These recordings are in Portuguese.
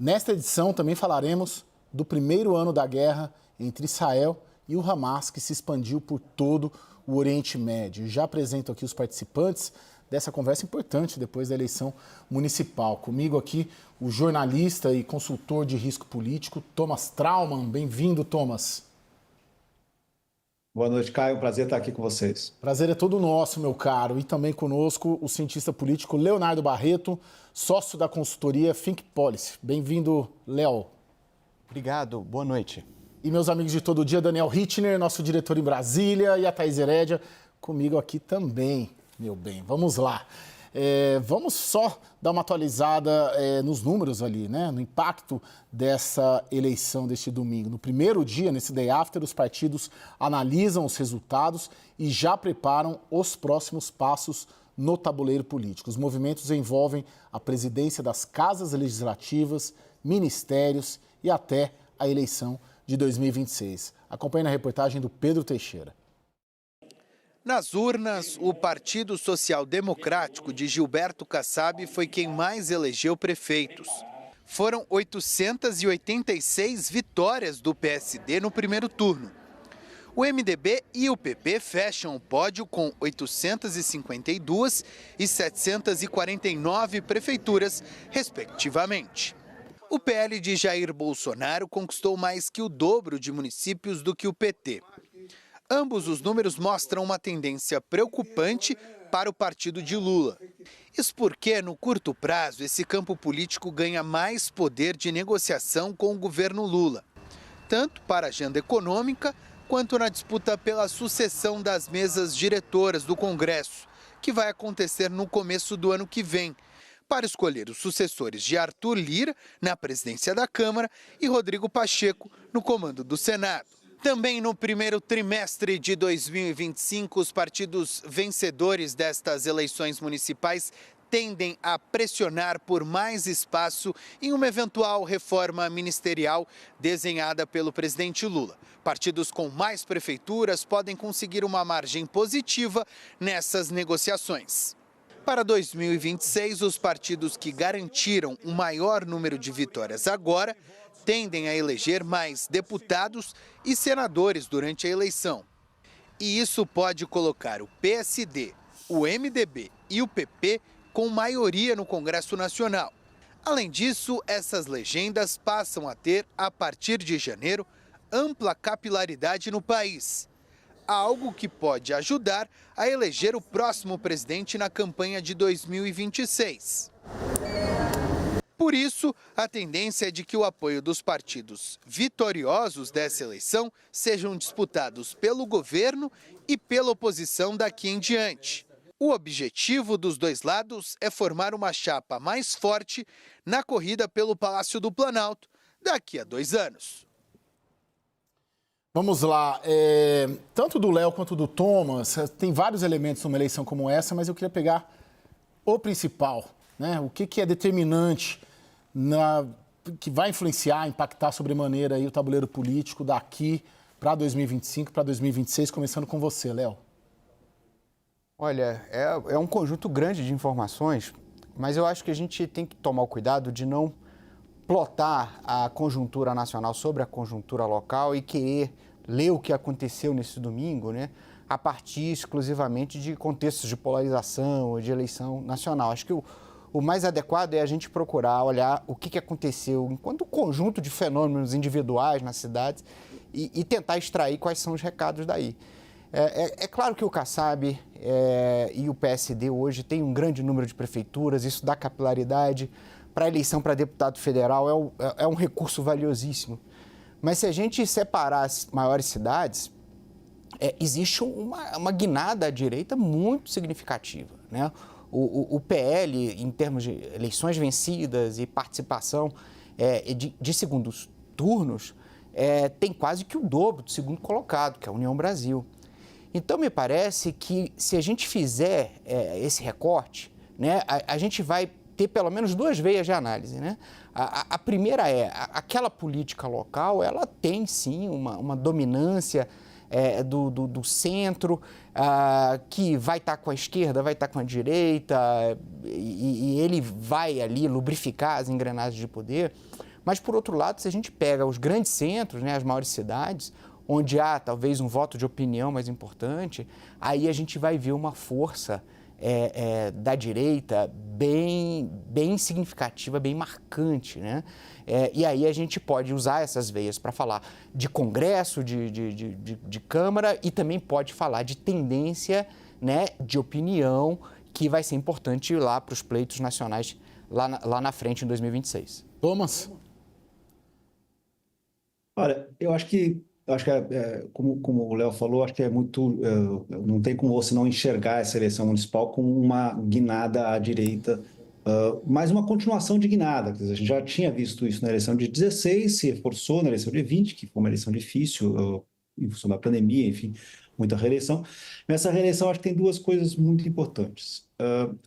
Nesta edição também falaremos do primeiro ano da guerra entre Israel e o Hamas, que se expandiu por todo o Oriente Médio. Já apresento aqui os participantes dessa conversa importante depois da eleição municipal. Comigo aqui o jornalista e consultor de risco político, Thomas Traumann. Bem-vindo, Thomas. Boa noite, Caio. Prazer estar aqui com vocês. Prazer é todo nosso, meu caro. E também conosco o cientista político Leonardo Barreto, sócio da consultoria Think Policy. Bem-vindo, Léo. Obrigado, boa noite. E meus amigos de todo dia, Daniel Hittner, nosso diretor em Brasília, e a Thaís Herédia, comigo aqui também, meu bem. Vamos lá. Vamos só dar uma atualizada nos números ali, né? No impacto dessa eleição deste domingo. No primeiro dia, nesse day after, os partidos analisam os resultados e já preparam os próximos passos no tabuleiro político. Os movimentos envolvem a presidência das casas legislativas, ministérios e até a eleição de 2026. Acompanhe na reportagem do Pedro Teixeira. Nas urnas, o Partido Social Democrático de Gilberto Kassab foi quem mais elegeu prefeitos. Foram 886 vitórias do PSD no primeiro turno. O MDB e o PP fecham o pódio com 852 e 749 prefeituras, respectivamente. O PL de Jair Bolsonaro conquistou mais que o dobro de municípios do que o PT. Ambos os números mostram uma tendência preocupante para o partido de Lula. Isso porque, no curto prazo, esse campo político ganha mais poder de negociação com o governo Lula, tanto para a agenda econômica quanto na disputa pela sucessão das mesas diretoras do Congresso, que vai acontecer no começo do ano que vem, para escolher os sucessores de Arthur Lira na presidência da Câmara e Rodrigo Pacheco no comando do Senado. Também no primeiro trimestre de 2025, os partidos vencedores destas eleições municipais tendem a pressionar por mais espaço em uma eventual reforma ministerial desenhada pelo presidente Lula. Partidos com mais prefeituras podem conseguir uma margem positiva nessas negociações. Para 2026, os partidos que garantiram um maior número de vitórias agora tendem a eleger mais deputados e senadores durante a eleição. E isso pode colocar o PSD, o MDB e o PP com maioria no Congresso Nacional. Além disso, essas legendas passam a ter, a partir de janeiro, ampla capilaridade no país. Algo que pode ajudar a eleger o próximo presidente na campanha de 2026. Por isso, a tendência é de que o apoio dos partidos vitoriosos dessa eleição sejam disputados pelo governo e pela oposição daqui em diante. O objetivo dos dois lados é formar uma chapa mais forte na corrida pelo Palácio do Planalto daqui a 2 anos. Vamos lá. Tanto do Léo quanto do Thomas, tem vários elementos numa eleição como essa, mas eu queria pegar o principal, né? O que é determinante, que vai influenciar, impactar sobremaneira aí o tabuleiro político daqui para 2025, para 2026, começando com você, Léo. Olha, é um conjunto grande de informações, mas eu acho que a gente tem que tomar o cuidado de não plotar a conjuntura nacional sobre a conjuntura local e querer ler o que aconteceu nesse domingo, né, a partir exclusivamente de contextos de polarização ou de eleição nacional. Acho que o mais adequado é a gente procurar olhar o que aconteceu enquanto conjunto de fenômenos individuais nas cidades e tentar extrair quais são os recados daí. É claro que o Kassab e o PSD hoje têm um grande número de prefeituras, isso dá capilaridade. Para a eleição para deputado federal é um recurso valiosíssimo. Mas se a gente separar as maiores cidades, existe uma guinada à direita muito significativa, né? O PL, em termos de eleições vencidas e participação de segundos turnos, tem quase que o dobro do segundo colocado, que é a União Brasil. Então, me parece que se a gente fizer esse recorte, né, a gente vai ter pelo menos duas veias de análise, né? A primeira aquela política local, ela tem sim uma dominância do centro, que vai estar com a esquerda, vai estar com a direita, e ele vai ali lubrificar as engrenagens de poder, Mas, por outro lado, se a gente pega os grandes centros, né, as maiores cidades, onde há talvez um voto de opinião mais importante, aí a gente vai ver uma força da direita bem significativa, bem marcante, né? E aí a gente pode usar essas veias para falar de Congresso, de Câmara e também pode falar de tendência, né, de opinião que vai ser importante lá para os pleitos nacionais lá na frente em 2026. Thomas? Olha, eu acho que como o Léo falou, acho que é muito. Não tem como você não enxergar essa eleição municipal como uma guinada à direita, mas uma continuação de guinada. Quer dizer, a gente já tinha visto isso na eleição de 16, se reforçou na eleição de 20, que foi uma eleição difícil, em função da pandemia, enfim, muita reeleição. Nessa reeleição, acho que tem duas coisas muito importantes.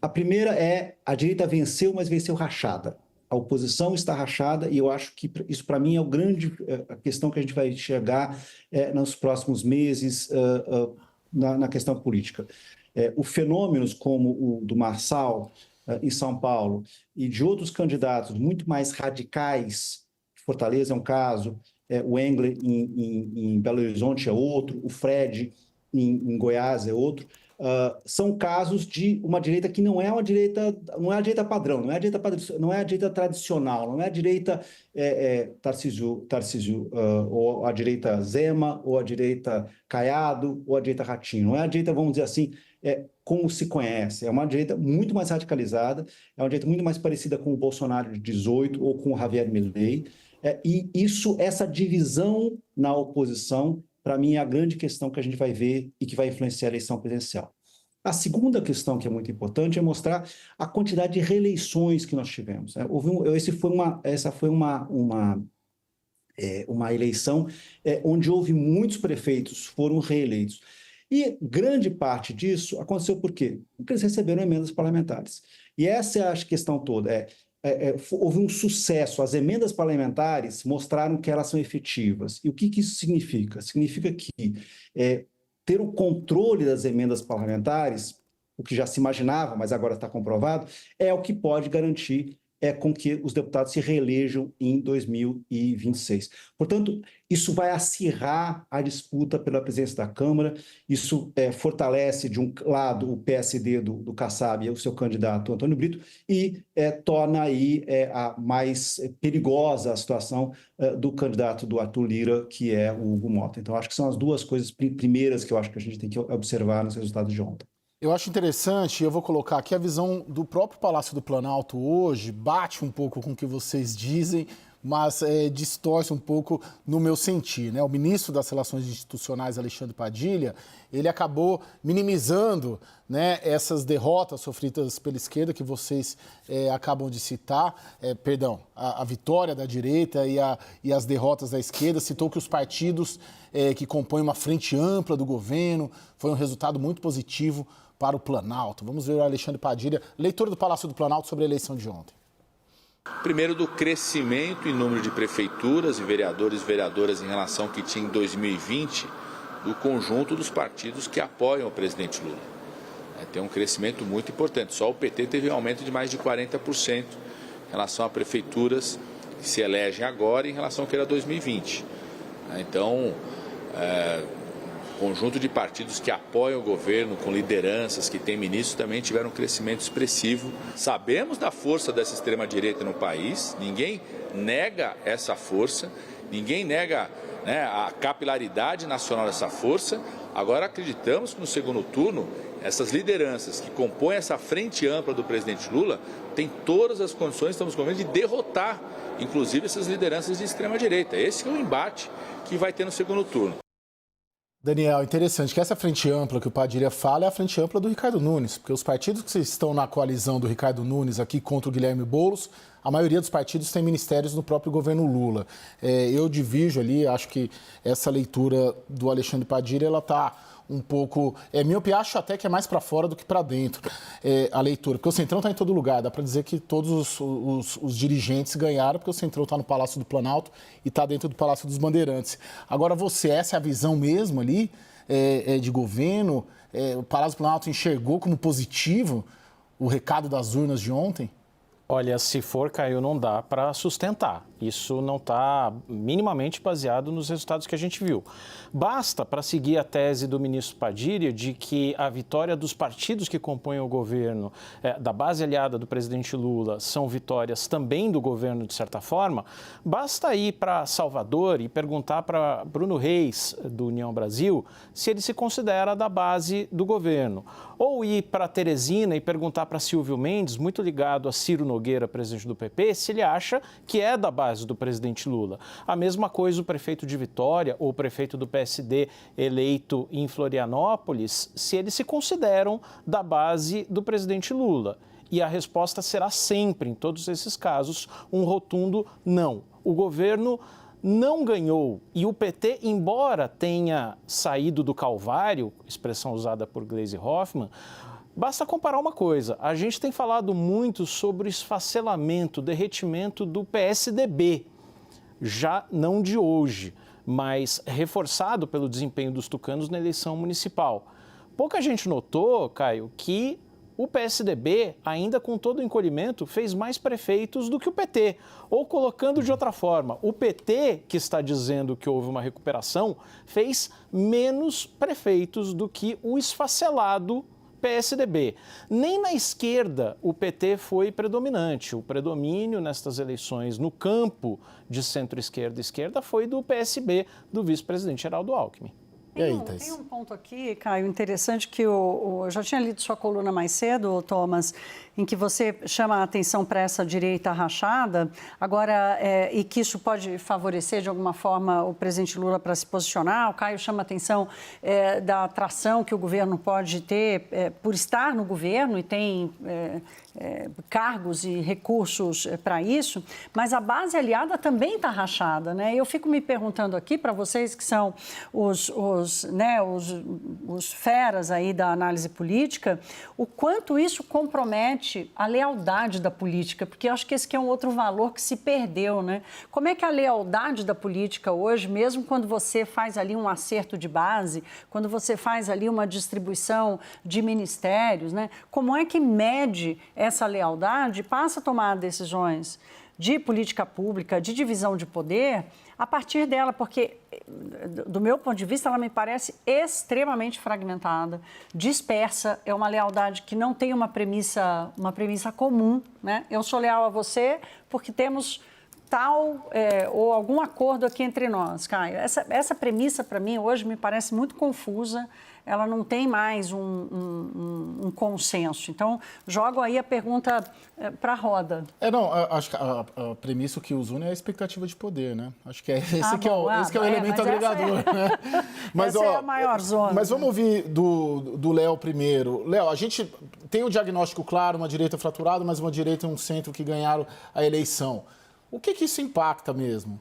A primeira é a direita venceu, mas venceu rachada. A oposição está rachada e eu acho que isso, para mim, é a questão que a gente vai enxergar nos próximos meses na questão política. Os fenômenos como o do Marçal em São Paulo e de outros candidatos muito mais radicais, Fortaleza é um caso, o Engler em Belo Horizonte é outro, o Fred em Goiás é outro, são casos de uma direita que não é a direita padrão, não é a direita tradicional, não é a direita Tarcísio, ou a direita Zema, ou a direita Caiado, ou a direita Ratinho. Não é a direita, vamos dizer assim, como se conhece. É uma direita muito mais radicalizada, é uma direita muito mais parecida com o Bolsonaro de 18 ou com o Javier Milei. E essa divisão na oposição, para mim, é a grande questão que a gente vai ver e que vai influenciar a eleição presidencial. A segunda questão que é muito importante é mostrar a quantidade de reeleições que nós tivemos. Essa foi uma eleição onde houve muitos prefeitos foram reeleitos. E grande parte disso aconteceu por quê? Porque eles receberam emendas parlamentares. E essa é a questão toda. Houve um sucesso, as emendas parlamentares mostraram que elas são efetivas. E o que isso significa? Significa que ter o controle das emendas parlamentares, o que já se imaginava, mas agora está comprovado, é o que pode garantir com que os deputados se reelejam em 2026. Portanto, isso vai acirrar a disputa pela presidência da Câmara, isso fortalece, de um lado, o PSD do Kassab, o seu candidato Antônio Brito, e torna aí mais perigosa a situação do candidato do Arthur Lira, que é o Hugo Mota. Então, acho que são as duas coisas primeiras que eu acho que a gente tem que observar nos resultados de ontem. Eu acho interessante, eu vou colocar aqui a visão do próprio Palácio do Planalto hoje, bate um pouco com o que vocês dizem, mas distorce um pouco no meu sentir, né? O ministro das Relações Institucionais, Alexandre Padilha, ele acabou minimizando, né, essas derrotas sofridas pela esquerda que vocês acabam de citar, a vitória da direita e as derrotas da esquerda, citou que os partidos que compõem uma frente ampla do governo foi um resultado muito positivo para o Planalto. Vamos ver o Alexandre Padilha, leitor do Palácio do Planalto, sobre a eleição de ontem. Primeiro, do crescimento em número de prefeituras e vereadores e vereadoras em relação ao que tinha em 2020, do conjunto dos partidos que apoiam o presidente Lula. Tem um crescimento muito importante. Só o PT teve um aumento de mais de 40% em relação a prefeituras que se elegem agora em relação ao que era 2020. Então, conjunto de partidos que apoiam o governo, com lideranças, que têm ministros, também tiveram um crescimento expressivo. Sabemos da força dessa extrema-direita no país, ninguém nega essa força, ninguém nega, né, a capilaridade nacional dessa força. Agora acreditamos que no segundo turno, essas lideranças que compõem essa frente ampla do presidente Lula têm todas as condições, estamos convencidos, de derrotar, inclusive, essas lideranças de extrema-direita. Esse é o embate que vai ter no segundo turno. Daniel, interessante que essa frente ampla que o Padilha fala é a frente ampla do Ricardo Nunes, porque os partidos que estão na coalizão do Ricardo Nunes aqui contra o Guilherme Boulos, a maioria dos partidos tem ministérios no próprio governo Lula. Eu divido ali, acho que essa leitura do Alexandre Padilha, ela está um pouco... míope, acho até que é mais para fora do que para dentro a leitura, porque o Centrão está em todo lugar, dá para dizer que todos os dirigentes ganharam, porque o Centrão está no Palácio do Planalto e está dentro do Palácio dos Bandeirantes. Agora, essa é a visão mesmo ali de governo? O Palácio do Planalto enxergou como positivo o recado das urnas de ontem? Olha, se for, Caio, não dá para sustentar. Isso não está minimamente baseado nos resultados que a gente viu. Basta para seguir a tese do ministro Padilha de que a vitória dos partidos que compõem o governo, da base aliada do presidente Lula, são vitórias também do governo, de certa forma. Basta ir para Salvador e perguntar para Bruno Reis, do União Brasil, se ele se considera da base do governo. Ou ir para Teresina e perguntar para Silvio Mendes, muito ligado a Ciro Nogueira, presidente do PP, se ele acha que é da base do presidente Lula. A mesma coisa o prefeito de Vitória ou o prefeito do PSD eleito em Florianópolis, se eles se consideram da base do presidente Lula. E a resposta será sempre, em todos esses casos, um rotundo não. O governo não ganhou e o PT, embora tenha saído do calvário, expressão usada por Gleisi Hoffmann, basta comparar uma coisa. A gente tem falado muito sobre o esfacelamento, derretimento do PSDB, já não de hoje, mas reforçado pelo desempenho dos tucanos na eleição municipal. Pouca gente notou, Caio, que o PSDB, ainda com todo o encolhimento, fez mais prefeitos do que o PT. Ou colocando de outra forma, o PT, que está dizendo que houve uma recuperação, fez menos prefeitos do que o esfacelado PSDB. Nem na esquerda o PT foi predominante. O predomínio nestas eleições no campo de centro-esquerda e esquerda foi do PSB, do vice-presidente Geraldo Alckmin. Tem um ponto aqui, Caio, interessante, que eu já tinha lido sua coluna mais cedo, Thomas, em que você chama a atenção para essa direita rachada, agora, e que isso pode favorecer, de alguma forma, o presidente Lula para se posicionar. O Caio chama a atenção da atração que o governo pode ter por estar no governo e tem cargos e recursos para isso, mas a base aliada também está rachada, né? Eu fico me perguntando aqui para vocês que são os feras aí da análise política, o quanto isso compromete a lealdade da política, porque eu acho que esse aqui é um outro valor que se perdeu, né? Como é que a lealdade da política hoje, mesmo quando você faz ali um acerto de base, quando você faz ali uma distribuição de ministérios, né? Como é que mede essa lealdade, passa a tomar decisões de política pública, de divisão de poder, a partir dela, porque, do meu ponto de vista, ela me parece extremamente fragmentada, dispersa, é uma lealdade que não tem uma premissa comum, né? Eu sou leal a você porque temos tal ou algum acordo aqui entre nós, Caio. Essa premissa, para mim, hoje me parece muito confusa, ela não tem mais um consenso. Então, jogo aí a pergunta para a roda. Acho que a premissa que os une é a expectativa de poder, né? Acho que esse que é o elemento agregador, né? Mas, essa é a maior zona. Mas vamos ouvir do Léo primeiro. Léo, a gente tem o diagnóstico claro, uma direita fraturada, mas uma direita e um centro que ganharam a eleição. O que isso impacta mesmo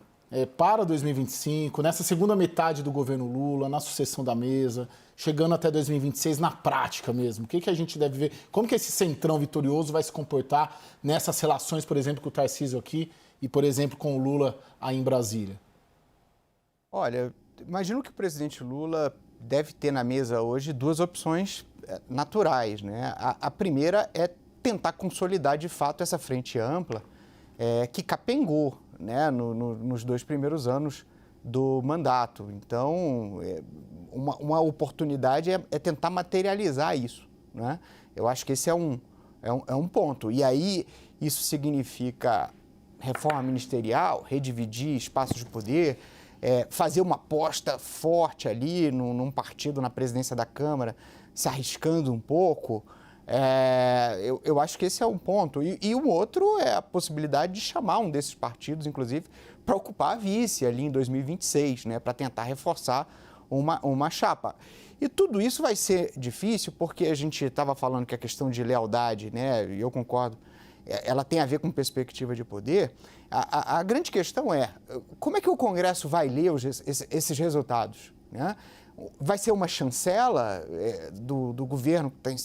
para 2025, nessa segunda metade do governo Lula, na sucessão da mesa, chegando até 2026, na prática mesmo? O que a gente deve ver? Como que esse centrão vitorioso vai se comportar nessas relações, por exemplo, com o Tarcísio aqui e, por exemplo, com o Lula aí em Brasília? Olha, imagino que o presidente Lula deve ter na mesa hoje duas opções naturais, né? A primeira é tentar consolidar de fato essa frente ampla que capengou, né, nos 2 primeiros anos do mandato. Então, uma oportunidade é tentar materializar isso, né? Eu acho que esse é um ponto. E aí, isso significa reforma ministerial, redividir espaços de poder, fazer uma aposta forte ali num partido na presidência da Câmara, se arriscando um pouco. Eu acho que esse é um ponto. E o outro é a possibilidade de chamar um desses partidos, inclusive, para ocupar a vice ali em 2026, né, para tentar reforçar uma chapa. E tudo isso vai ser difícil porque a gente estava falando que a questão de lealdade, né, e eu concordo, ela tem a ver com perspectiva de poder. A grande questão é como é que o Congresso vai ler esses resultados, né? Vai ser uma chancela do governo que tem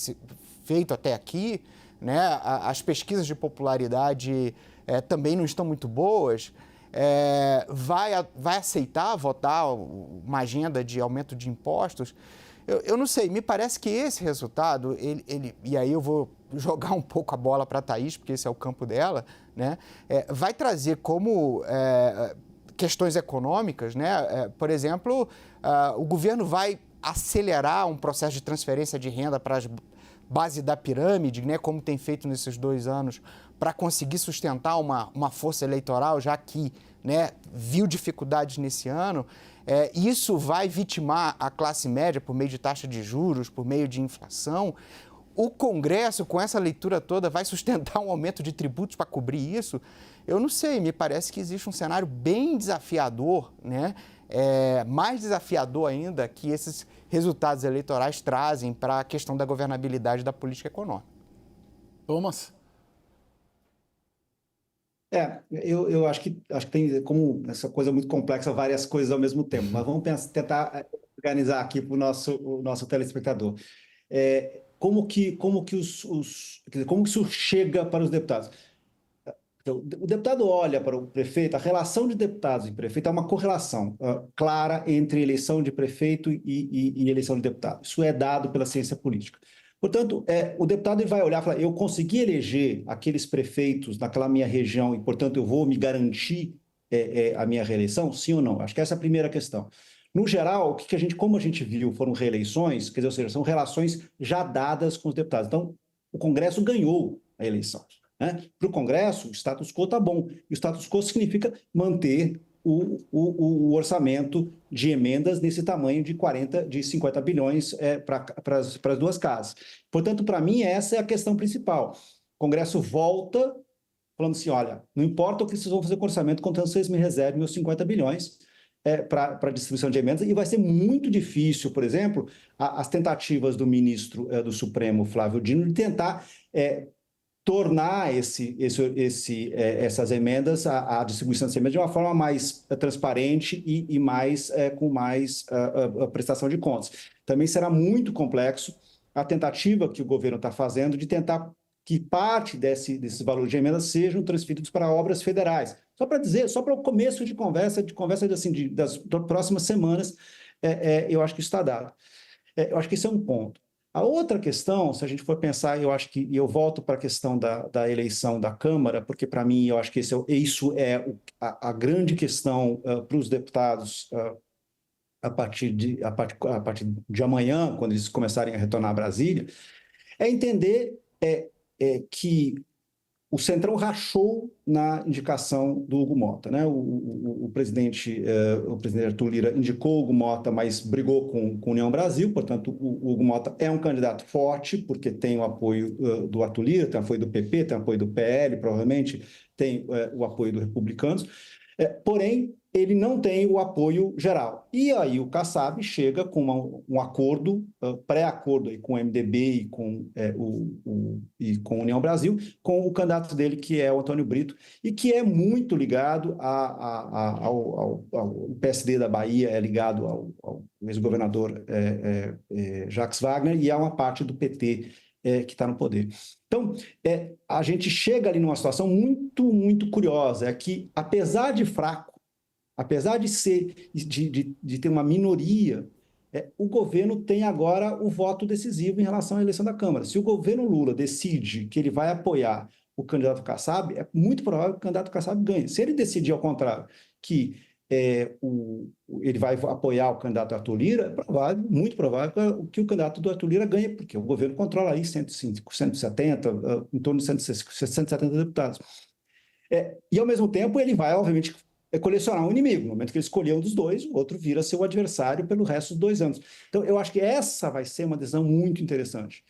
feito até aqui, né? As pesquisas de popularidade também não estão muito boas. Vai aceitar votar uma agenda de aumento de impostos? Eu não sei, me parece que esse resultado, e aí eu vou jogar um pouco a bola para a Thaís, porque esse é o campo dela, né? Vai trazer como questões econômicas, né? Por exemplo, o governo vai acelerar um processo de transferência de renda para as bases da pirâmide, né? Como tem feito nesses 2 anos, para conseguir sustentar uma força eleitoral, já que, né, viu dificuldades nesse ano. Isso vai vitimar a classe média por meio de taxa de juros, por meio de inflação. O Congresso, com essa leitura toda, vai sustentar um aumento de tributos para cobrir isso? Eu não sei, me parece que existe um cenário bem desafiador, né? Mais desafiador ainda que esses resultados eleitorais trazem para a questão da governabilidade da política econômica. Thomas? Eu acho que tem, como essa coisa muito complexa, várias coisas ao mesmo tempo, mas vamos tentar organizar aqui para o nosso telespectador. Como que isso chega para os deputados? Então, o deputado olha para o prefeito, a relação de deputados e prefeito é uma correlação clara entre eleição de prefeito e eleição de deputado. Isso é dado pela ciência política. Portanto, o deputado vai olhar e falar, eu consegui eleger aqueles prefeitos naquela minha região e, portanto, eu vou me garantir a minha reeleição? Sim ou não? Acho que essa é a primeira questão. No geral, como a gente viu, foram reeleições, quer dizer, ou seja, são relações já dadas com os deputados. Então, o Congresso ganhou a eleição, né? Para o Congresso, o status quo está bom. E o status quo significa manter o orçamento de emendas nesse tamanho de 50 bilhões para as 2 casas. Portanto, para mim, essa é a questão principal. O Congresso volta falando assim, olha, não importa o que vocês vão fazer com o orçamento, contanto vocês me reservem meus 50 bilhões para a distribuição de emendas, e vai ser muito difícil, por exemplo, as tentativas do ministro do Supremo, Flávio Dino, de tentar tornar essas emendas, a distribuição dessas emendas de uma forma mais transparente e com mais prestação de contas. Também será muito complexo a tentativa que o governo está fazendo de tentar que parte desses valores de emendas sejam transferidos para obras federais. Só para dizer, só para o começo de conversa das próximas semanas, eu acho que isso está dado. Eu acho que esse é um ponto. A outra questão, se a gente for pensar, eu acho que, e eu volto para a questão da eleição da Câmara, porque para mim eu acho que isso é a grande questão para os deputados a partir de amanhã, quando eles começarem a retornar a Brasília, é entender que o Centrão rachou na indicação do Hugo Mota, né? O presidente Arthur Lira indicou o Hugo Mota, mas brigou com a União Brasil, portanto, o Hugo Mota é um candidato forte, porque tem o apoio do Arthur Lira, tem o apoio do PP, tem o apoio do PL, provavelmente tem o apoio dos republicanos, porém, ele não tem o apoio geral. E aí o Kassab chega com um acordo, pré-acordo com o MDB e com a União Brasil, com o candidato dele, que é o Antônio Brito, e que é muito ligado ao PSD da Bahia, é ligado ao ex-governador Jacques Wagner, e a uma parte do PT que está no poder. Então, a gente chega ali numa situação muito, muito curiosa, que, apesar de fraco, apesar de ter uma minoria, o governo tem agora o voto decisivo em relação à eleição da Câmara. Se o governo Lula decide que ele vai apoiar o candidato Kassab, é muito provável que o candidato Kassab ganhe. Se ele decidir, ao contrário, que ele vai apoiar o candidato Arthur Lira, muito provável que o candidato do Arthur Lira ganhe, porque o governo controla aí 105, 170, em torno de 170 deputados. E, ao mesmo tempo, ele vai, obviamente, colecionar um inimigo. No momento que ele escolher um dos dois, o outro vira seu adversário pelo resto dos 2 anos. Então, eu acho que essa vai ser uma decisão muito interessante.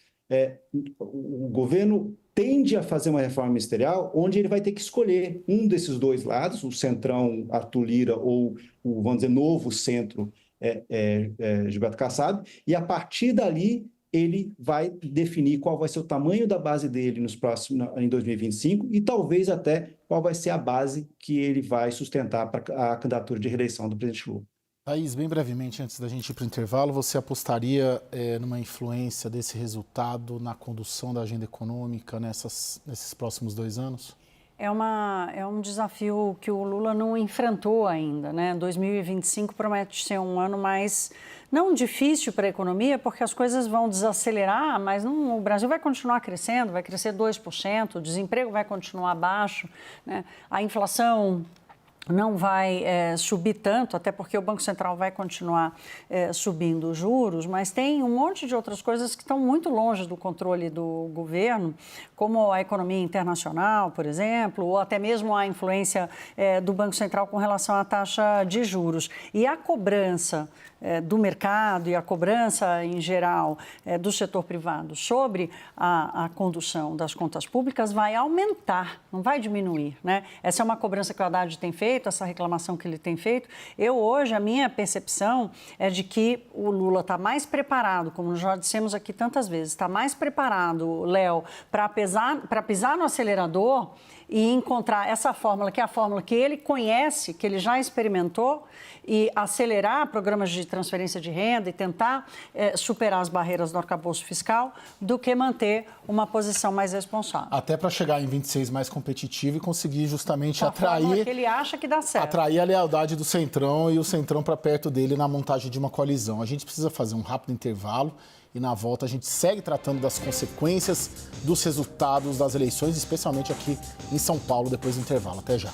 O governo tende a fazer uma reforma ministerial onde ele vai ter que escolher um desses 2 lados, o centrão Arthur Lira ou o, vamos dizer, novo centro Gilberto Kassab, e a partir dali ele vai definir qual vai ser o tamanho da base dele em 2025 e talvez até qual vai ser a base que ele vai sustentar para a candidatura de reeleição do presidente Lula. Thaís, bem brevemente, antes da gente ir para o intervalo, você apostaria numa influência desse resultado na condução da agenda econômica nesses próximos 2 anos? É um desafio que o Lula não enfrentou ainda, né? 2025 promete ser um ano mais, não difícil para a economia, porque as coisas vão desacelerar, mas o Brasil vai continuar crescendo, vai crescer 2%, o desemprego vai continuar baixo, né? A inflação não vai subir tanto, até porque o Banco Central vai continuar subindo os juros, mas tem um monte de outras coisas que estão muito longe do controle do governo, como a economia internacional, por exemplo, ou até mesmo a influência do Banco Central com relação à taxa de juros. E a cobrança do mercado e a cobrança, em geral, do setor privado sobre a condução das contas públicas vai aumentar, não vai diminuir, né? Essa é uma cobrança que o Haddad tem feito, essa reclamação que ele tem feito. Hoje, a minha percepção é de que o Lula está mais preparado, como já dissemos aqui tantas vezes, está mais preparado, Léo, para pisar no acelerador e encontrar essa fórmula, que é a fórmula que ele conhece, que ele já experimentou, e acelerar programas de transferência de renda e tentar superar as barreiras do arcabouço fiscal, do que manter uma posição mais responsável. Até para chegar em 26 mais competitivo e conseguir justamente atrair... que ele acha que dá certo. Atrair a lealdade do Centrão e o Centrão para perto dele na montagem de uma coalizão. A gente precisa fazer um rápido intervalo e na volta a gente segue tratando das consequências dos resultados das eleições, especialmente aqui em São Paulo, depois do intervalo. Até já.